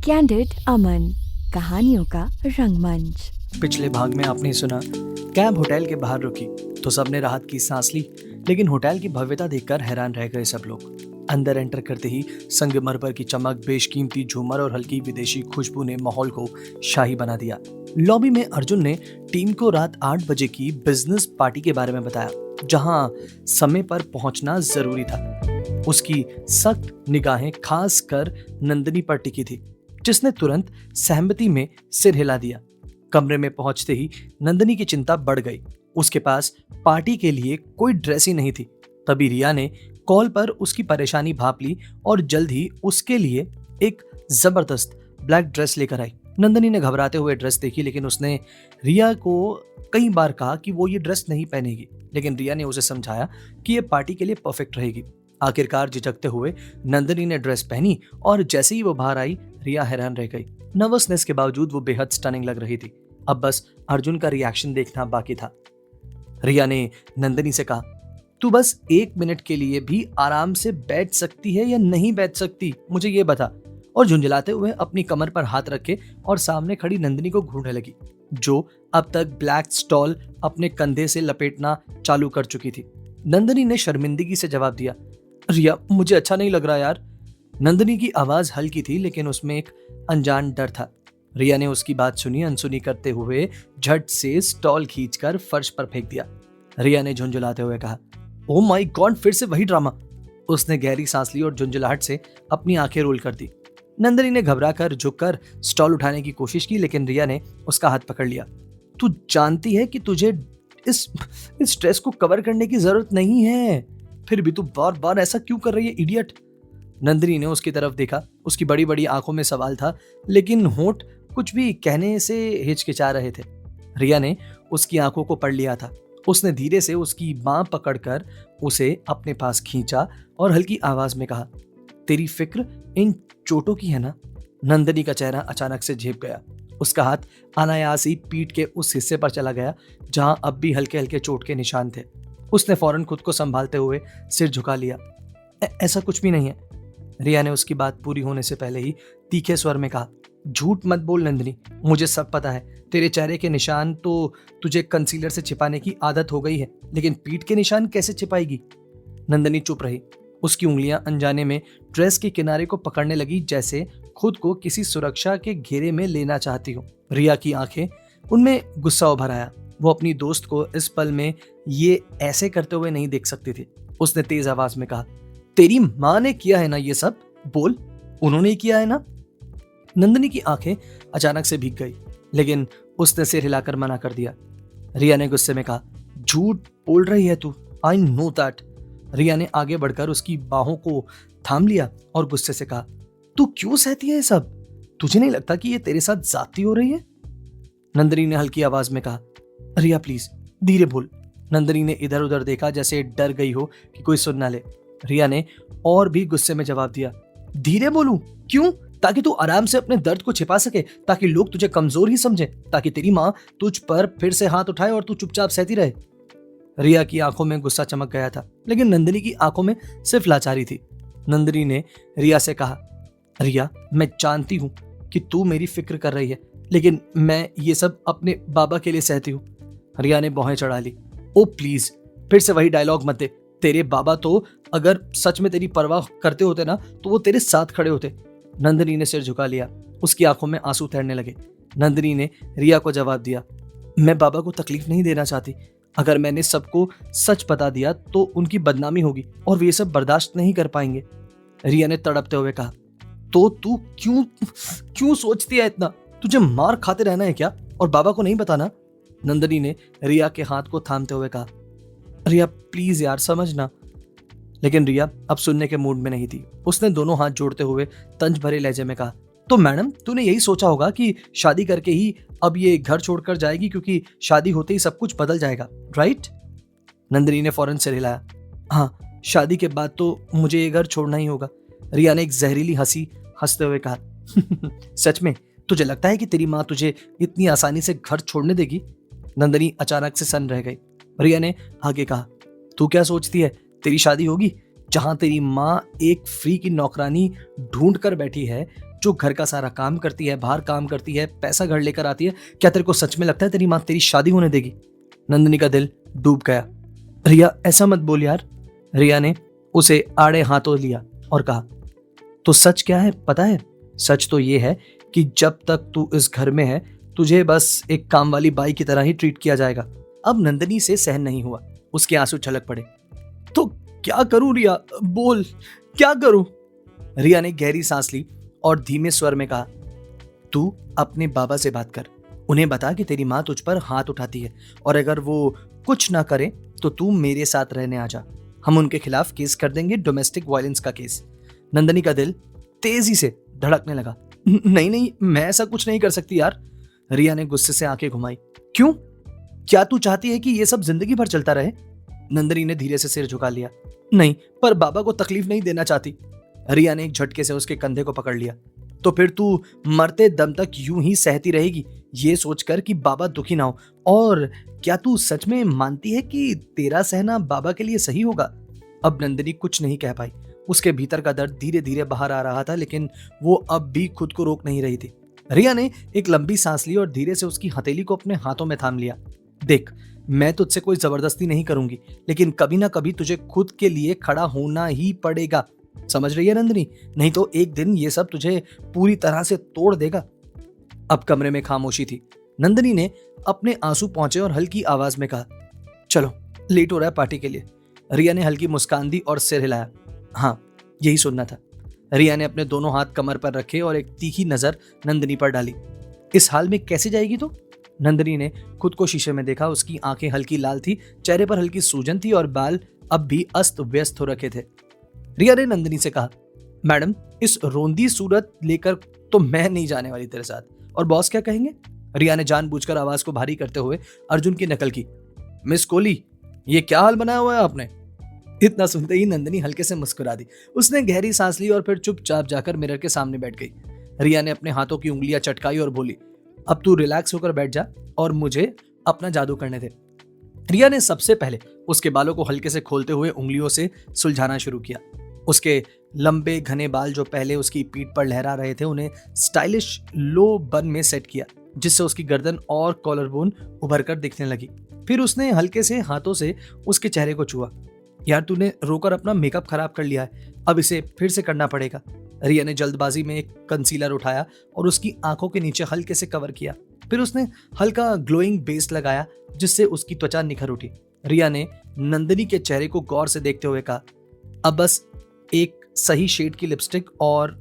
Candid अमन, कहानियों का रंगमंच। पिछले भाग में आपने सुना, कैब होटल के बाहर रुकी तो सबने राहत की सांस ली, लेकिन होटल की भव्यता देखकर हैरान रह गए सब लोग। अंदर एंटर करते ही संगमरमर की चमक, बेशकीमती झूमर और हल्की विदेशी खुशबू ने माहौल को शाही बना दिया। लॉबी में अर्जुन ने टीम को रात 8 बजे की बिजनेस पार्टी के बारे में बताया, जहां समय पर पहुंचना जरूरी था। उसकी सख्त निगाहें खास कर नंदिनी पर टिकी थी, जिसने तुरंत सहमति में सिर हिला दिया। कमरे में पहुंचते ही नंदिनी की चिंता बढ़ गई। उसके पास पार्टी के लिए कोई ड्रेस ही नहीं थी। तभी रिया ने कॉल पर उसकी परेशानी भांप ली और जल्द ही उसके लिए एक जबरदस्त ब्लैक ड्रेस लेकर आई। नंदिनी ने घबराते हुए ड्रेस देखी, लेकिन उसने रिया को कई बार कहा कि वो ये ड्रेस नहीं पहनेगी, लेकिन रिया ने उसे समझाया कि ये पार्टी के लिए परफेक्ट रहेगी। आखिरकार झिझकते हुए नंदिनी ने ड्रेस पहनी और जैसे ही वो बाहर आई, रिया हैरान रह गई। नर्वसनेस के बावजूद वो बेहद स्टनिंग लग रही थी। अब बस अर्जुन का रिएक्शन देखना बाकी था। रिया ने नंदिनी से कहा, तू बस 1 मिनट के लिए भी आराम से बैठ सकती है या नहीं बैठ सकती, मुझे ये बता। और झुंझलाते हुए अपनी कमर पर हाथ रखे और सामने खड़ी नंदिनी को घूरने लगी, जो अब तक ब्लैक स्टॉल अपने कंधे से लपेटना चालू कर चुकी थी। नंदिनी ने शर्मिंदगी से जवाब दिया, रिया मुझे अच्छा नहीं लग रहा यार। नंदिनी की आवाज हल्की थी, लेकिन उसमें एक अनजान डर था। रिया ने उसकी बात सुनी, अनसुनी करते हुए झट से स्टॉल खींचकर फर्श पर फेंक दिया। रिया ने झुंझुलाते हुए कहा, ओ माय गॉड, फिर से वही ड्रामा। उसने गहरी सांस ली और झुंझुलाहट से अपनी आंखें रोल कर दी। नंदिनी ने घबराकर झुककर स्टॉल उठाने की कोशिश की, लेकिन रिया ने उसका हाथ पकड़ लिया। तू जानती है कि तुझे इस स्ट्रेस को कवर करने की जरूरत नहीं है, फिर भी तू बार बार ऐसा क्यों कर रही है, इडियट। नंदिनी ने उसकी तरफ देखा। उसकी बड़ी बड़ी आंखों में सवाल था, लेकिन होंठ कुछ भी कहने से हिचकिचा रहे थे। रिया ने उसकी आंखों को पढ़ लिया था। उसने धीरे से उसकी बांह पकड़कर उसे अपने पास खींचा और हल्की आवाज में कहा, तेरी फिक्र इन चोटों की है ना। नंदिनी का चेहरा अचानक से झेप गया। उसका हाथ अनायास ही पीठ के उस हिस्से पर चला गया जहां अब भी हल्के हल्के चोट के निशान थे। उसने फौरन खुद को संभालते हुए सिर झुका लिया। ऐसा कुछ भी नहीं है। रिया ने उसकी बात पूरी होने से पहले ही तीखे स्वर में कहा, झूठ मत बोल नंदिनी, मुझे सब पता है। तेरे चेहरे के निशान तो तुझे कंसीलर से छिपाने की आदत हो गई है, लेकिन पीठ के निशान कैसे छिपाएगी। नंदिनी चुप रही। उसकी उंगलियां अनजाने में ड्रेस के किनारे को पकड़ने लगी, जैसे खुद को किसी सुरक्षा के घेरे में लेना चाहती हो। रिया की आंखें, उनमें गुस्सा उभर आया। वो अपनी दोस्त को इस पल में ये ऐसे करते हुए नहीं देख सकती थी। उसने तेज आवाज में कहा, तेरी माँ ने किया है ना ये सब, बोल, उन्होंने ही किया है ना। नंदिनी की आंखें अचानक से भीग गई, लेकिन उसने सिर हिलाकर मना कर दिया। रिया ने गुस्से में कहा, झूठ बोल रही है तू, आई नो दैट। रिया ने आगे बढ़कर उसकी बाहों को थाम लिया और गुस्से से कहा, तू क्यों सहती है ये सब, तुझे नहीं लगता कि ये तेरे साथ ज्यादती हो रही है। नंदिनी ने हल्की आवाज में कहा, रिया प्लीज धीरे बोल। नंदिनी ने इधर उधर देखा, जैसे डर गई हो कि कोई सुन ना ले। रिया ने और भी गुस्से में जवाब दिया, धीरे बोलूं क्यों, ताकि तू आराम से अपने दर्द को छिपा सके, ताकि लोग तुझे कमजोर ही समझे, ताकि तेरी माँ तुझ पर फिर से हाथ उठाए और तू चुपचाप सहती रहे। रिया की आंखों में गुस्सा चमक गया था, लेकिन नंदिनी की आंखों में सिर्फ लाचारी थी। नंदिनी ने रिया से कहा, रिया मैं जानती हूँ कि तू मेरी फिक्र कर रही है, लेकिन मैं ये सब अपने बाबा के लिए सहती हूँ। रिया ने भौहें चढ़ा ली। ओ प्लीज, फिर से वही डायलॉग मत दे। तेरे बाबा तो अगर सच में तेरी परवाह करते होते ना, तो वो तेरे साथ खड़े होते। नंदिनी ने सिर झुका लिया। उसकी आंखों में आंसू तैरने लगे। नंदिनी ने रिया को जवाब दिया, मैं बाबा को तकलीफ नहीं देना चाहती। अगर मैंने सबको सच बता दिया तो उनकी बदनामी होगी और वे सब बर्दाश्त नहीं कर पाएंगे। रिया ने तड़पते हुए कहा, तो तू क्यों सोचती है इतना, तुझे मार खाते रहना है क्या, और बाबा को नहीं बताना। नंदिनी ने रिया के हाथ को थामते हुए कहा, रिया प्लीज यार समझना। लेकिन रिया अब सुनने के मूड में नहीं थी। उसने दोनों हाथ जोड़ते हुए तंज भरे लहजे में कहा, तो मैडम तूने यही सोचा होगा कि शादी करके ही अब ये घर छोड़कर जाएगी, क्योंकि शादी होते ही सब कुछ बदल जाएगा, राइट। नंदिनी ने फौरन सिर हिलाया, हाँ शादी के बाद तो मुझे ये घर छोड़ना ही होगा। रिया ने एक जहरीली हंसी हंसते हुए कहा, सच में तुझे लगता है कि तेरी माँ तुझे इतनी आसानी से घर छोड़ने देगी। नंदिनी अचानक से सन्न रह गई। रिया ने आगे कहा, तू क्या सोचती है, तेरी शादी होगी जहां तेरी माँ एक फ्री की नौकरानी ढूंढ कर बैठी है, जो घर का सारा काम करती है, बाहर काम करती है, पैसा घर लेकर आती है, क्या तेरे को सच में लगता है तेरी माँ तेरी शादी होने देगी? नंदिनी का दिल डूब गया। रिया ऐसा मत बोल यार। रिया ने उसे आड़े हाथों लिया और कहा, तो सच क्या है पता है? सच तो ये है कि जब तक तू इस घर में है तुझे बस एक काम वाली बाई की तरह ही ट्रीट किया जाएगा। अब नंदिनी से सहन नहीं हुआ, उसके आंसू छलक पड़े। तो क्या करूं रिया, बोल क्या करूं? रिया ने गहरी सांस ली और धीमे स्वर में कहा, तू अपने बाबा से बात कर, उन्हें बता कि तेरी माँ तुझ पर हाथ उठाती है और अगर वो कुछ ना करे तो तू मेरे साथ रहने आ जा। हम उनके खिलाफ केस कर देंगे, डोमेस्टिक वायलेंस का केस। नंदिनी का दिल तेजी से धड़कने लगा। नहीं नहीं, मैं ऐसा कुछ नहीं कर सकती यार। रिया ने गुस्से से आंखें घुमाई। क्यों? क्या तू चाहती है कि ये सब जिंदगी भर चलता रहे? नंदिनी ने धीरे से सिर झुका लिया। नहीं, पर बाबा को तकलीफ नहीं देना चाहती। रिया ने एक झटके से उसके कंधे को पकड़ लिया। तो फिर तू मरते दम तक यूं ही सहती रहेगी, ये सोचकर कि बाबा दुखी ना हो? और क्या तू सच में मानती है कि तेरा सहना बाबा के लिए सही होगा? अब नंदिनी कुछ नहीं कह पाई। उसके भीतर का दर्द धीरे धीरे बाहर आ रहा था, लेकिन वो अब भी खुद को रोक नहीं रही थी। रिया ने एक लंबी सांस ली और धीरे से उसकी हथेली को अपने हाथों में थाम लिया। देख, मैं तुझसे कोई जबरदस्ती नहीं करूंगी, लेकिन कभी ना कभी तुझे खुद के लिए खड़ा होना ही पड़ेगा। समझ रही है नंदिनी? नहीं तो एक दिन ये सब तुझे पूरी तरह से तोड़ देगा। अब कमरे में खामोशी थी। नंदिनी ने अपने आंसू पहुंचे और हल्की आवाज में कहा, चलो लेट हो रहा है पार्टी के लिए। रिया ने हल्की मुस्कान दी और सिर हिलाया। हाँ, यही सुनना था। रिया ने अपने दोनों हाथ कमर पर रखे और एक तीखी नजर नंदिनी पर डाली। इस हाल में कैसे जाएगी तू? नंदिनी ने खुद को शीशे में देखा। उसकी आंखें हल्की लाल थी, चेहरे पर हल्की सूजन थी और बाल अब भी अस्त व्यस्त हो रखे थे। रिया ने नंदिनी से कहा, मैडम, इस रोंदी सूरत लेकर तो मैं नहीं जाने वाली तेरे साथ। और बॉस क्या कहेंगे? रिया ने जानबूझकर आवाज को भारी करते हुए अर्जुन की नकल की। मिस कोहली, ये क्या हाल बनाया हुआ है आपने? इतना सुनते ही नंदिनी हल्के से मुस्कुरा दी। उसने गहरी सांस ली और फिर चुपचाप जाकर मिरर के सामने बैठ गई। रिया ने अपने हाथों की उंगलियां चटकाई और बोली, अब तू रिलैक्स होकर बैठ जा और मुझे अपना जादू करने दे। रिया ने सबसे पहले उसके बालों को हल्के से खोलते हुए उंगलियों से सुलझाना शुरू किया। उसके लंबे घने बाल जो पहले उसकी पीठ पर लहरा रहे थे, उन्हें स्टाइलिश लो बन में सेट किया, जिससे उसकी गर्दन और कॉलर बोन उभर कर दिखने लगी। फिर उसने हल्के से हाथों से उसके चेहरे को छुआ। यार, तूने रोकर अपना मेकअप खराब कर लिया है, अब इसे फिर से करना पड़ेगा। रिया ने जल्दबाजी में एक कंसीलर उठाया और उसकी आंखों के नीचे हल्के से कवर किया। फिर उसने हल्का ग्लोइंग बेस लगाया, जिससे उसकी त्वचा निखर उठी। रिया ने नंदिनी के चेहरे को गौर से देखते हुए कहा, अब बस एक सही शेड की लिपस्टिक। और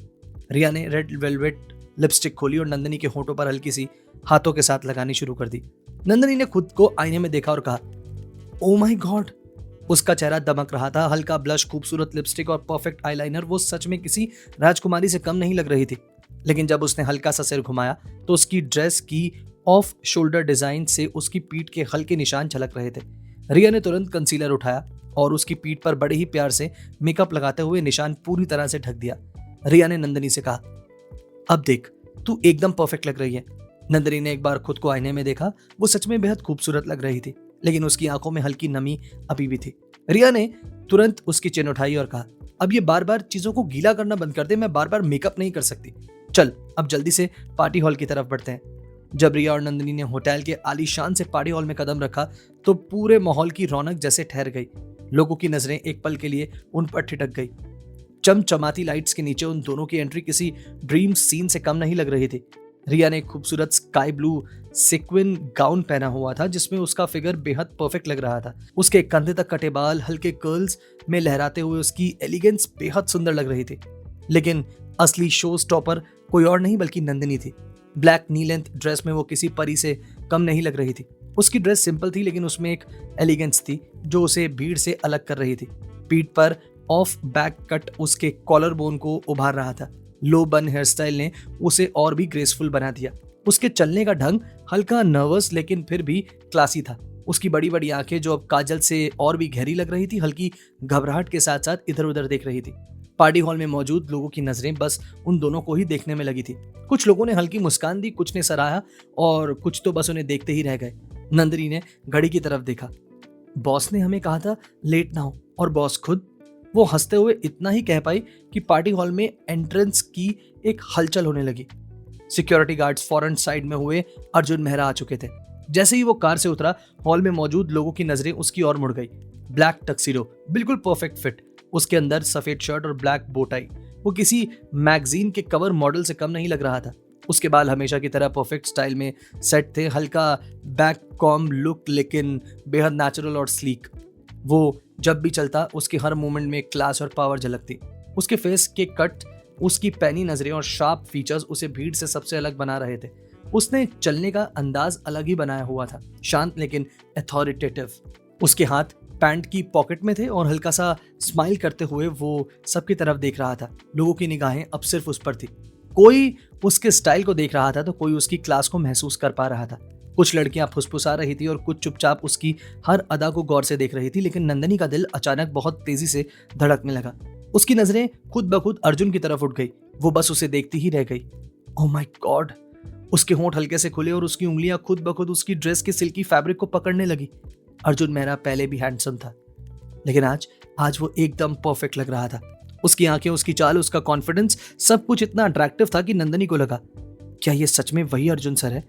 रिया ने रेड वेलवेट लिपस्टिक खोली और नंदिनी के होठों पर हल्की सी हाथों के साथ लगानी शुरू कर दी। नंदिनी ने खुद को आईने में देखा और कहा, ओ माय गॉड। उसका चेहरा दमक रहा था। हल्का ब्लश, खूबसूरत लिपस्टिक और परफेक्ट आईलाइनर, वो सच में किसी राजकुमारी से कम नहीं लग रही थी। लेकिन जब उसने हल्का सा सिर घुमाया तो उसकी ड्रेस की ऑफ शोल्डर डिजाइन से उसकी पीठ के हल्के निशान झलक रहे थे। रिया ने तुरंत कंसीलर उठाया और उसकी पीठ पर बड़े ही प्यार से मेकअप लगाते हुए निशान पूरी तरह से ढक दिया। रिया ने नंदिनी से कहा, अब देख, तू एकदम परफेक्ट लग रही है। नंदिनी ने एक बार खुद को आईने में देखा। वो सच में बेहद खूबसूरत लग रही थी, लेकिन उसकी आंखों में हल्की नमी अभी भी थी। रिया ने तुरंत उसकी चिन उठाई और कहा, अब ये बार बार चीजों को गीला करना बंद कर दे, मैं बार बार मेकअप नहीं कर सकती। चल अब जल्दी से पार्टी हॉल की तरफ बढ़ते हैं। जब रिया और नंदिनी ने होटल के आलीशान से पार्टी हॉल में कदम रखा तो पूरे माहौल की रौनक जैसे ठहर गई। लोगों की नजरें एक पल के लिए उन पर ठिठक गई। चमचमाती लाइट्स के नीचे उन दोनों की एंट्री किसी ड्रीम सीन से कम नहीं लग रही थी। रिया ने एक खूबसूरत स्काई ब्लू सिक्विन गाउन पहना हुआ था, जिसमें उसका फिगर बेहद परफेक्ट लग रहा था। उसके कंधे तक कटे बाल हल्के कर्ल्स में लहराते हुए उसकी एलिगेंस बेहद सुंदर लग रही थी। लेकिन असली शो स्टॉपर कोई और नहीं बल्कि नंदिनी थी। ब्लैक नी लेंथ ड्रेस में वो किसी परी से कम नहीं लग रही थी। उसकी ड्रेस सिंपल थी, लेकिन उसमें एक एलिगेंस थी जो उसे भीड़ से अलग कर रही थी। पीठ पर ऑफ बैक कट उसके कॉलर बोन को उभार रहा था। लो बन हेयर स्टाइल ने उसे और भी ग्रेसफुल बना दिया। उसके चलने का ढंग हल्का नर्वस लेकिन फिर भी क्लासी था। उसकी बड़ी बड़ी आंखें जो अब काजल से और भी गहरी लग रही थी, हल्की घबराहट के साथ साथ इधर उधर देख रही थी। पार्टी हॉल में मौजूद लोगों की नजरें बस उन दोनों को ही देखने में लगी थी। कुछ लोगों ने हल्की मुस्कान दी, कुछ ने सराहा और कुछ तो बस उन्हें देखते ही रह गए। नंदिनी ने घड़ी की तरफ देखा। बॉस ने हमें कहा था लेट ना हो, और बॉस खुद। वो हंसते हुए इतना ही कह पाई कि पार्टी हॉल में एंट्रेंस की एक हलचल होने लगी। सिक्योरिटी गार्ड्स फौरन साइड में हुए। अर्जुन मेहरा आ चुके थे। जैसे ही वो कार से उतरा, हॉल में मौजूद लोगों की नजरें उसकी ओर मुड़ गई। ब्लैक टक्सीडो, बिल्कुल परफेक्ट फिट, उसके अंदर सफेद शर्ट और ब्लैक बोटाई। वो किसी मैगजीन के कवर मॉडल से कम नहीं लग रहा था। उसके बाल हमेशा की तरह परफेक्ट स्टाइल में सेट थे, हल्का बैक कॉम लुक, लेकिन बेहद नेचुरल और स्लीक। वो जब भी चलता, उसके हर मूवमेंट में क्लास और पावर झलकती। उसके फेस के कट, उसकी पैनी नजरें और शार्प फीचर्स उसे भीड़ से सबसे अलग बना रहे थे। उसने चलने का अंदाज अलग ही बनाया हुआ था, शांत लेकिन अथॉरिटेटिव। उसके हाथ पैंट की पॉकेट में थे और हल्का सा स्माइल करते हुए वो सबकी तरफ देख रहा था। लोगों की निगाहें अब सिर्फ उस पर थी। कोई उसके स्टाइल को देख रहा था तो कोई उसकी क्लास को महसूस कर पा रहा था। कुछ लड़कियां फुसफुसा रही थी और कुछ चुपचाप उसकी हर अदा को गौर से देख रही थी, लेकिन नंदनी का दिल अचानक बहुत तेजी से धड़कने लगा। उसकी नजरें खुद ब खुद अर्जुन की तरफ उठ गई। वो बस उसे देखती ही रह गई। Oh my God! उसके होंठ हल्के से खुले और उसकी उंगलियां खुद ब खुद उसकी ड्रेस के सिल्की फैब्रिक को पकड़ने लगी। अर्जुन मेहरा पहले भी हैंडसम था, लेकिन आज वो एकदम परफेक्ट लग रहा था। उसकी आंखें, उसकी चाल, उसका कॉन्फिडेंस, सब कुछ इतना अट्रैक्टिव था कि नंदनी को लगा, क्या ये सच में वही अर्जुन सर है?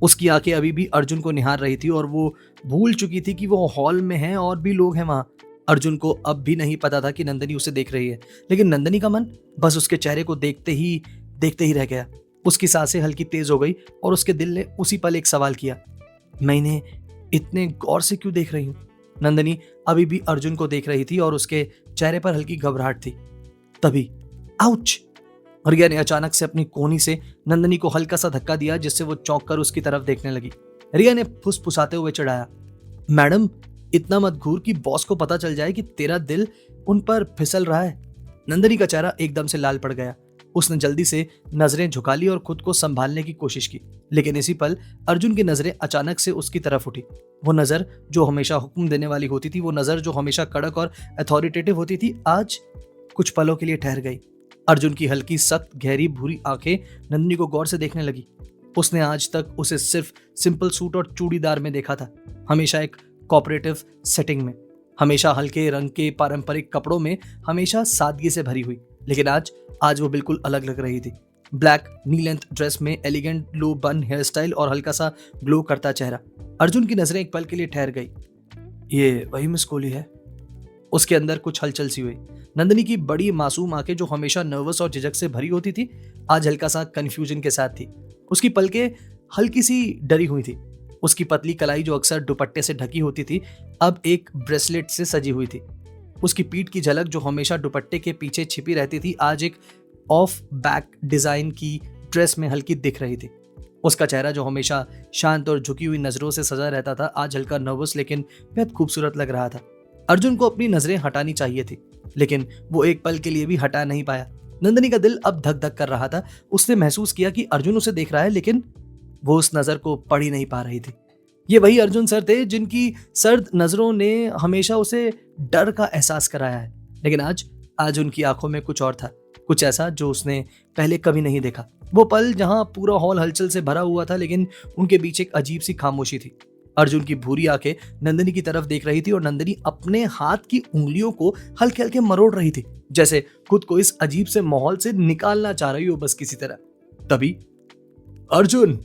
उसकी आंखें अभी भी अर्जुन को निहार रही थी और वो भूल चुकी थी कि वो हॉल में है और भी लोग हैं वहां। अर्जुन को अब भी नहीं पता था कि नंदनी उसे देख रही है, लेकिन नंदनी का मन बस उसके चेहरे को देखते ही रह गया। उसकी सांसें हल्की तेज हो गई और उसके दिल ने उसी पल एक सवाल किया, मैं इन्हें इतने गौर से क्यों देख रही हूँ? नंदनी अभी भी अर्जुन को देख रही थी और उसके चेहरे पर हल्की घबराहट थी। तभी आउच! रिया ने अचानक से अपनी कोहनी से नंदनी को हल्का सा धक्का दिया, जिससे वो चौंक कर उसकी तरफ देखने लगी। रिया ने फुसफुसाते हुए चिढ़ाया, मैडम इतना मत घूर कि बॉस को पता चल जाए कि तेरा दिल उन पर फिसल रहा है। नंदनी का चेहरा एकदम से लाल पड़ गया। उसने जल्दी से नजरें झुका ली और खुद को संभालने की कोशिश की, लेकिन इसी पल अर्जुन की नजरें अचानक से उसकी तरफ उठी। वो नजर जो हमेशा हुक्म देने वाली होती थी, वो नजर जो हमेशा कड़क और अथॉरिटेटिव होती थी, आज कुछ पलों के लिए ठहर गई। अर्जुन की हल्की सख्त गहरी भूरी आंखें नंदनी को गौर से देखने लगी। उसने आज तक उसे सिर्फ सिंपल सूट और चूड़ीदार में देखा था, हमेशा एक कोऑपरेटिव सेटिंग में, हमेशा हल्के रंग के पारंपरिक कपड़ों में, हमेशा सादगी से भरी हुई। लेकिन आज वो बिल्कुल अलग लग रही थी। ब्लैक नी लेंथ ड्रेस में, एलिगेंट लो बन हेयर स्टाइल और हल्का सा ग्लो करता चेहरा। अर्जुन की नजरें एक पल के लिए ठहर गई। ये वही मिस कोहली है? उसके अंदर कुछ हलचल सी हुई। नंदनी की बड़ी मासूम आंखें, जो हमेशा नर्वस और झिझक से भरी होती थी, आज हल्का सा कंफ्यूजन के साथ थी। उसकी पलकें हल्की सी डरी हुई थी। उसकी पतली कलाई, जो अक्सर दुपट्टे से ढकी होती थी, अब एक ब्रेसलेट से सजी हुई थी। उसकी पीठ की झलक, जो हमेशा दुपट्टे के पीछे छिपी रहती थी, आज एक ऑफ बैक डिजाइन की ड्रेस में हल्की दिख रही थी। उसका चेहरा, जो हमेशा शांत और झुकी हुई नजरों से सजा रहता था, आज हल्का नर्वस लेकिन बेहद खूबसूरत लग रहा था। अर्जुन को अपनी नजरें हटानी चाहिए थी, लेकिन वो एक पल के लिए भी हटा नहीं पाया। नंदनी का दिल अब धक धक कर रहा था। उसने महसूस किया कि अर्जुन उसे देख रहा है, लेकिन वो उस नजर को पढ़ ही नहीं पा रही थी। ये वही अर्जुन सर थे जिनकी सर्द नजरों ने हमेशा उसे डर का एहसास कराया है, लेकिन आज उनकी आंखों में कुछ और था, कुछ ऐसा जो उसने पहले कभी नहीं देखा। वो पल जहां पूरा हॉल हलचल से भरा हुआ था, लेकिन उनके बीच एक अजीब सी खामोशी थी। अर्जुन की भूरी आंखें नंदनी की तरफ देख रही थी और नंदनी अपने हाथ की उंगलियों को हल्के हल्के मरोड़ रही थी, जैसे खुद को इस अजीब से माहौल से निकालना चाह रही हो बस किसी तरह। तभी अर्जुन!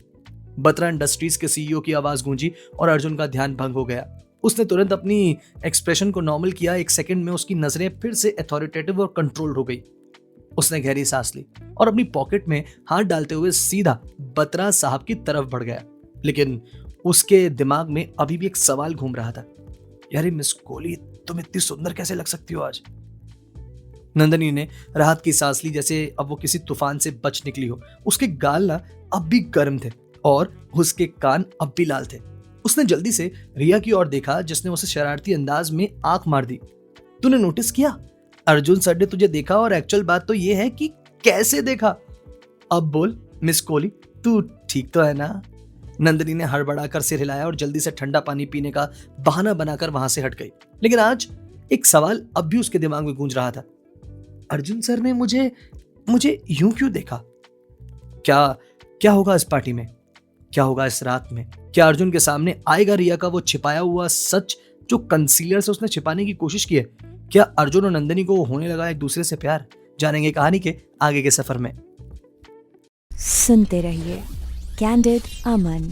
बत्रा इंडस्ट्रीज के सीईओ की आवाज गूंजी और अर्जुन का ध्यान भंग हो गया। उसने तुरंत अपनी एक्सप्रेशन को नॉर्मल किया। एक सेकंड में उसकी नजरें फिर से अथॉरिटेटिव और कंट्रोल्ड हो गई। उसने गहरी सांस ली और अपनी पॉकेट में हाथ डालते हुए सीधा बत्रा साहब की तरफ बढ़ गया, लेकिन उसके दिमाग में अभी भी एक सवाल घूम रहा था, यार मिस कोहली, तुम इतनी सुंदर कैसे लग सकती हो आज? नंदनी ने राहत की सांस ली, जैसे अब वो किसी तूफान से बच निकली हो। उसके गाल ना अब भी गर्म थे और उसके कान अब भी लाल थे। उसने जल्दी से रिया की ओर देखा, जिसने उसे शरारती अंदाज में आंख मार दी। तूने नोटिस किया? अर्जुन सर ने तुझे देखा, और एक्चुअल बात तो ये है कि कैसे देखा। अब बोल मिस कोहली, तू ठीक तो है ना? नंदनी ने हड़बड़ाकर सिर हिलाया और जल्दी से ठंडा पानी पीने का बहाना बनाकर वहां से हट गई। लेकिन आज एक सवाल अब भी उसके दिमाग में गूंज रहा था, अर्जुन सर ने मुझे यूं क्यों देखा? क्या होगा इस पार्टी में? क्या होगा इस रात में? क्या अर्जुन के सामने आएगा रिया का वो छिपाया हुआ सच, जो कंसीलर से उसने छिपाने की कोशिश की है? क्या अर्जुन और नंदिनी को होने लगा एक दूसरे से प्यार? जानेंगे कहानी के आगे के सफर में। सुनते रहिए कैंडिड अमन।